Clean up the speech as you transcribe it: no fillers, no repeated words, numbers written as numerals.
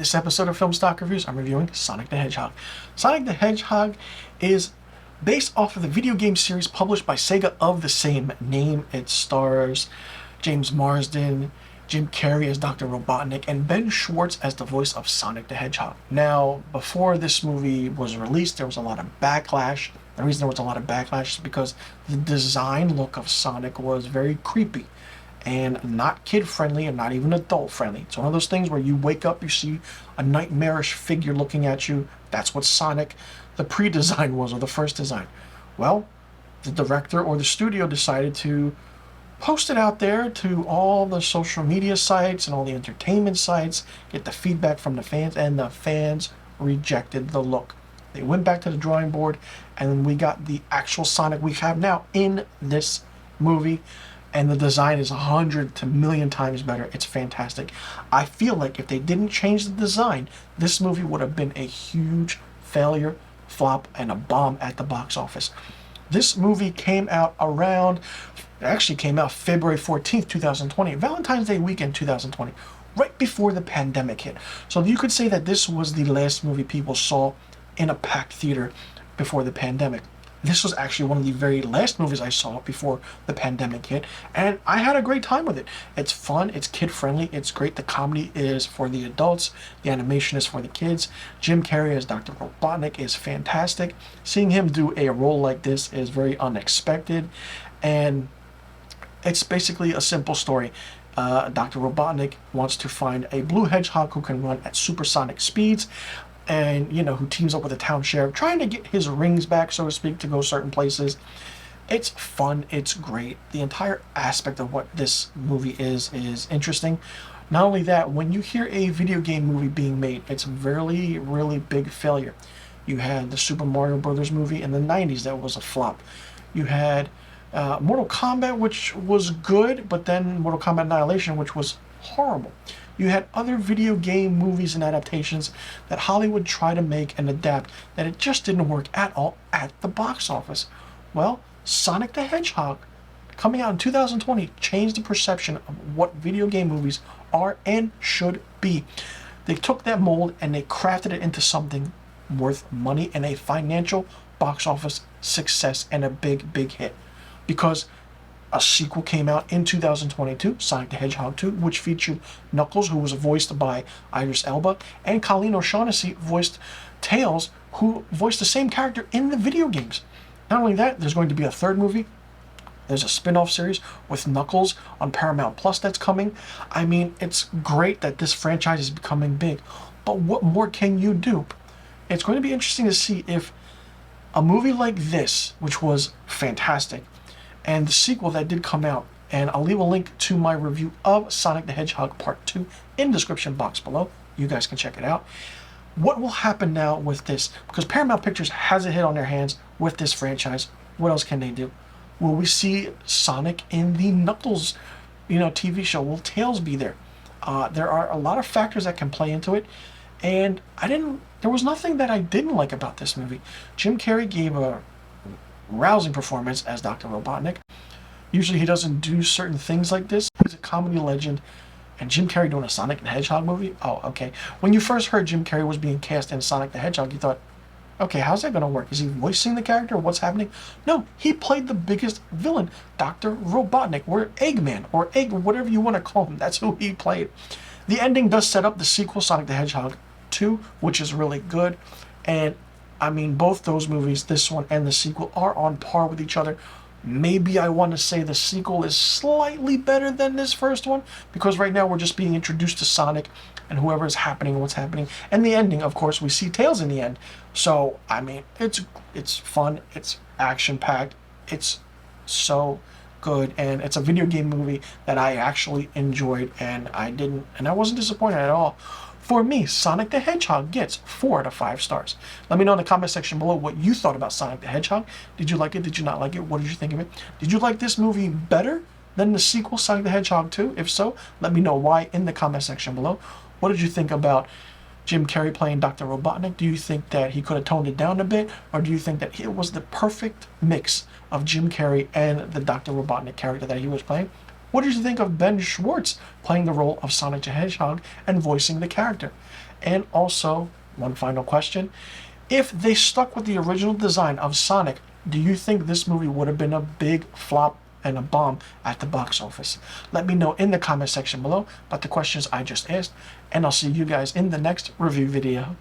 This episode of Film Stock Reviews, I'm reviewing Sonic the Hedgehog. Sonic the Hedgehog is based off of the video game series published by Sega of the same name. It stars James Marsden, Jim Carrey as Dr. Robotnik, and Ben Schwartz as the voice of Sonic the Hedgehog. Now, before this movie was released, there was a lot of backlash. The reason there was a lot of backlash is because the design look of Sonic was very creepy and not kid-friendly and not even adult-friendly. It's one of those things where you wake up, you see a nightmarish figure looking at you. That's what Sonic, the pre-design was, or the first design. Well, the director or the studio decided to post it out there to all the social media sites and all the entertainment sites, get the feedback from the fans, and the fans rejected the look. They went back to the drawing board, and we got the actual Sonic we have now in this movie. And the design is 100 to million times better. It's fantastic. I feel like if they didn't change the design, this movie would have been a huge failure, flop, and a bomb at the box office. This movie came out February 14th, 2020, Valentine's Day weekend 2020, right before the pandemic hit. So you could say that this was the last movie people saw in a packed theater before the pandemic. This was actually one of the very last movies I saw before the pandemic hit, and I had a great time with it. It's fun, it's kid-friendly, it's great. The comedy is for the adults, the animation is for the kids. Jim Carrey as Dr. Robotnik is fantastic. Seeing him do a role like this is very unexpected, and it's basically a simple story. Dr. Robotnik wants to find a blue hedgehog who can run at supersonic speeds, and who teams up with the town sheriff, trying to get his rings back, so to speak, to go certain places. It's fun, it's great. The entire aspect of what this movie is interesting. Not only that, when you hear a video game movie being made, it's a really, really big failure. You had the Super Mario Brothers movie in the 90s that was a flop. You had Mortal Kombat, which was good, but then Mortal Kombat Annihilation, which was horrible. You had other video game movies and adaptations that Hollywood tried to make and adapt that it just didn't work at all at the box office. Well, Sonic the Hedgehog, coming out in 2020, changed the perception of what video game movies are and should be. They took that mold and they crafted it into something worth money and a financial box office success and a big, big hit. Because a sequel came out in 2022, Sonic the Hedgehog 2, which featured Knuckles, who was voiced by Idris Elba, and Colleen O'Shaughnessy voiced Tails, who voiced the same character in the video games. Not only that, there's going to be a third movie. There's a spin-off series with Knuckles on Paramount Plus that's coming. I mean, it's great that this franchise is becoming big, but what more can you do? It's going to be interesting to see if a movie like this, which was fantastic, and the sequel that did come out, and I'll leave a link to my review of Sonic the Hedgehog Part 2 in the description box below. You guys can check it out. What will happen now with this? Because Paramount Pictures has a hit on their hands with this franchise. What else can they do? Will we see Sonic in the Knuckles, TV show? Will Tails be there? There are a lot of factors that can play into it, and there was nothing that I didn't like about this movie. Jim Carrey gave a rousing performance as Dr. Robotnik. Usually he doesn't do certain things like this. He's a comedy legend, and Jim Carrey doing a Sonic the Hedgehog movie? Oh, okay. When you first heard Jim Carrey was being cast in Sonic the Hedgehog, you thought, okay, how's that going to work? Is he voicing the character? What's happening? No, he played the biggest villain, Dr. Robotnik, or Eggman, or Egg, whatever you want to call him. That's who he played. The ending does set up the sequel, Sonic the Hedgehog 2, which is really good, and I mean, both those movies, this one and the sequel, are on par with each other. Maybe I want to say the sequel is slightly better than this first one, because right now we're just being introduced to Sonic and whoever is happening, what's happening. And the ending, of course, we see Tails in the end. So, I mean, it's fun, it's action-packed, it's so good, and it's a video game movie that I actually enjoyed, and I wasn't disappointed at all. For me, Sonic the Hedgehog gets 4 out of 5 stars. Let me know in the comment section below what you thought about Sonic the Hedgehog. Did you like it? Did you not like it? What did you think of it? Did you like this movie better than the sequel, Sonic the Hedgehog 2? If so, let me know why in the comment section below. What did you think about Jim Carrey playing Dr. Robotnik? Do you think that he could have toned it down a bit? Or do you think that it was the perfect mix of Jim Carrey and the Dr. Robotnik character that he was playing? What did you think of Ben Schwartz playing the role of Sonic the Hedgehog and voicing the character? And also, one final question. If they stuck with the original design of Sonic, do you think this movie would have been a big flop and a bomb at the box office? Let me know in the comment section below about the questions I just asked, and I'll see you guys in the next review video.